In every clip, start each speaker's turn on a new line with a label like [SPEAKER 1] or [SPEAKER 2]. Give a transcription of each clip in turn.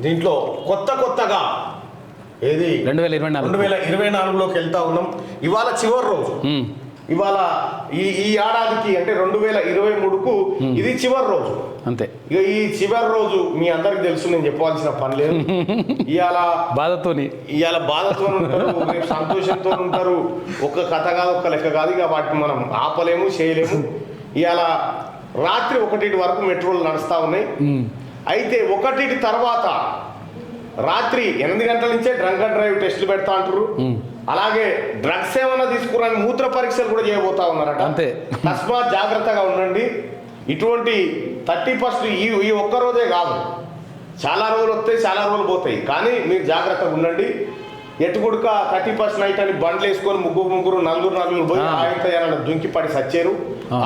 [SPEAKER 1] దీంట్లో కొత్తగా ఏది
[SPEAKER 2] 2024
[SPEAKER 1] వెళ్తా ఉన్నాం. ఇవాళ చివరి రోజు. ఇవాళ ఈ ఏడాదికి అంటే 2023కు ఇది చివరి రోజు
[SPEAKER 2] అంతే.
[SPEAKER 1] ఇక ఈ చివరి రోజు మీ అందరికి తెలుసు, నేను చెప్పాల్సిన పని లేదు. ఇవాళ బాధతో ఉంటారు, రేపు సంతోషంతో ఉంటారు. ఒక కథ కాదు, ఒక లెక్క కాదు. ఇక వాటిని మనం ఆపలేము, చేయలేము. ఇవాళ రాత్రి 1 వరకు మెట్రోలు నడుస్తూ ఉన్నాయి. అయితే 1 తర్వాత రాత్రి 8 గంటల నుంచే డ్రంక్ అండ్ డ్రైవ్ టెస్టులు పెడతా అంటారు. అలాగే డ్రగ్స్ ఏమైనా తీసుకురాని మూత్ర పరీక్షలు కూడా చేయబోతా ఉన్నారట.
[SPEAKER 2] అంతే.
[SPEAKER 1] తస్మాత్ జాగ్రత్తగా ఉండండి. ఇటువంటి 31st ఈ ఒక్క రోజే కాదు, చాలా రోజులు వస్తాయి, చాలా రోజులు పోతాయి. కానీ మీరు జాగ్రత్తగా ఉండండి. ఎటుకుడుక 31st నైట్ అని బండ్లు వేసుకొని ముగ్గురు నలుగురు పోయి ఆయన దుంకి పడి సచ్చారు.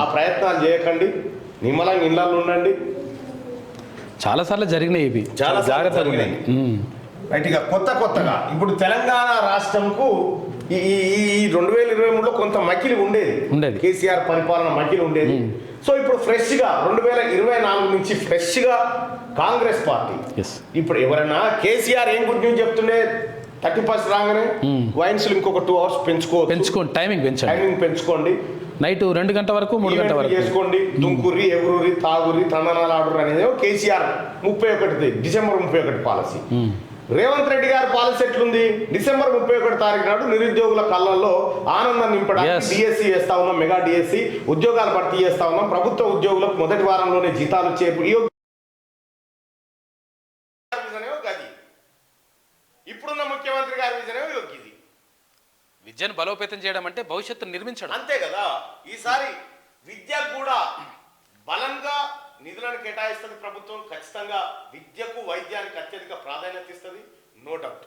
[SPEAKER 1] ఆ ప్రయత్నాలు చేయకండి. నిమ్మలంగా ఇళ్ళల్లో ఉండండి.
[SPEAKER 2] చాలాసార్లు జరిగినాయి ఇవి, చాలా జాగ్రత్తగా ఉండండి.
[SPEAKER 1] రైట్. ఇక కొత్తగా ఇప్పుడు తెలంగాణ రాష్ట్రంకు ఈ 2023లో కొంత మకిలి ఉండేది. కేసీఆర్ పరిపాలన మకిలి ఉండేది. సో ఇప్పుడు ఫ్రెష్గా 2024 నుంచి ఫ్రెష్గా కాంగ్రెస్ పార్టీ ఇప్పుడు ఎవరైనా కేసీఆర్ ఏం గుడ్ న్యూస్ చెప్తుండే 31st రాగానే వైన్స్ ఇంకొక 2 hours పెంచుకోండి, టైమింగ్ పెంచుకోండి.
[SPEAKER 2] నైట్ 2 గంటల వరకు 3 గంటల వరకు
[SPEAKER 1] చేసుకోండి. దుంకుర్రి, ఎగురురి, తాగురి, తందనాలు ఆడురు అనేది కేసీఆర్ 31 డిసెంబర్ 31 పాలసీ. రేవంత్ రెడ్డి గారి పాలసీ ఎట్లుంది? డిసెంబర్ 31 తారీఖు నాడు నిరుద్యోగుల కళ్ళల్లో ఆనందం నింపడానికి డిఎస్సి చేస్తా ఉన్నాం, మెగా డిఎస్సి ఉద్యోగాలు భర్తీ చేస్తా ఉన్నాం. ప్రభుత్వ ఉద్యోగులకు మొదటి వారంలోనే జీతాలు ఇప్పుడున్న ముఖ్యమంత్రి గారి విజనే ఇది.
[SPEAKER 2] విద్యను బలోపేతం చేయడం అంటే భవిష్యత్తును నిర్మించడం,
[SPEAKER 1] అంతే కదా. ఈసారి విద్యకు కూడా బలంగా నిధులను కేటాయిస్తుంది ప్రభుత్వం. ఖచ్చితంగా విద్యకు, వైద్యానికి అత్యధిక ప్రాధాన్యత ఇస్తుంది, నో డౌట్.